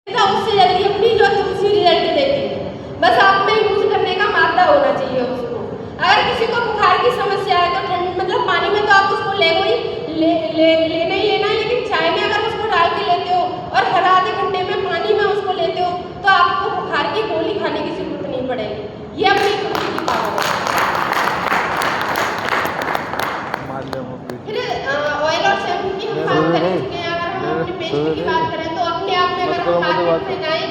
उससे जल्दी अपनी जो तुलसी रिजल्ट देती है। बस आप में यूज करने का मादा होना चाहिए उसको। अगर किसी को बुखार की समस्या है तो ठंड मतलब पानी में तो आप उसको लेना ही लेना है, लेकिन चाय में अगर उसको डाल के लेते हो और हर आधे घंटे में पानी में उसको लेते हो तो आपको बुखार की गोली खाने की जरूरत नहीं पड़ेगी। ये अपनी तुलसी की पावर है। फिर ऑयल और शैम्पू की हम बात कर चुके हैं। अगर हम अपने पेस्ट की बात करें तो अपने आप में अगर हम मार्केट में जाएं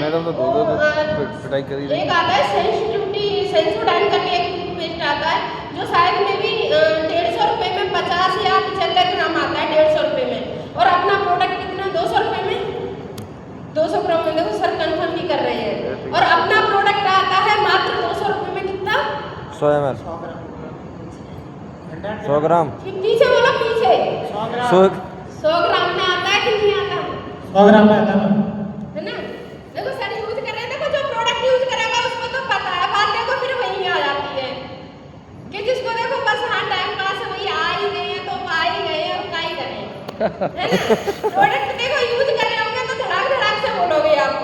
तो एक आता है सेंसोडाइन करके एक टूथपेस्ट आता है जो शायद में भी 150 रुपये में 50 या 75 ग्राम आता है 150 रुपये में। और अपना प्रोडक्ट कितना 200 रुपये में 200 ग्राम में। देखो सर कंफर्म नहीं कर रहे हैं। और अपना प्रोडक्ट आता है मात्र 200 रुपये में कितना 100 ml 100 ग्राम। पीछे बोलो पीछे 100 ग्राम में आता है कि नहीं आता 100 ग्राम में आता है ना। देखो सर यूज कर रहे हैं। देखो जो प्रोडक्ट यूज करेगा उसको तो पता है, बात देखो फिर वही आ जाती है कि जिसको देखो बस हाँ टाइम पास है वही आ ही गए हैं तो आ ही गए हैं और क्या ही करें है ना। प्रोडक्ट देखो यूज कर रहे होंगे तो धड़ाक धड़ाक से बोलोगे आप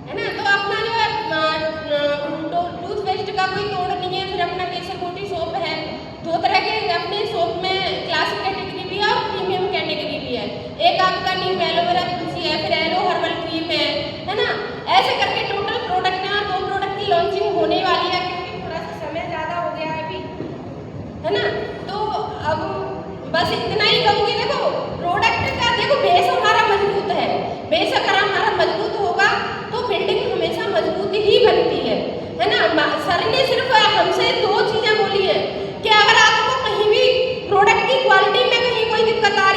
है ना। तो अपना जो टूथपेस्ट का कोई तोड़ नहीं है। फिर अपना केसर कोटी सोप है। दो तरह के अपने सोप में क्लासिक कैटेगरी भी है और प्रीमियम कैटेगरी भी है। एक आपका नीम एलोवेरा तुलसी है, फिर एलो हर्बल क्रीम है ना। ऐसे करके टोटल प्रोडक्ट है। 2 प्रोडक्ट की लॉन्चिंग होने वाली है क्योंकि थोड़ा सा समय ज़्यादा हो गया है अभी है ना। तो अब बस इतना ही कहूँगी। देखो प्रोडक्ट का देखो बेस हमारा मजबूत है। बेस अगर हमारा मजबूत होगा तो बिल्डिंग हमेशा मजबूत ही बनती है ना। सर ने सिर्फ हमसे 2 चीज़ें बोली है कि अगर आपको कहीं भी प्रोडक्ट की क्वालिटी में कहीं कोई दिक्कत आ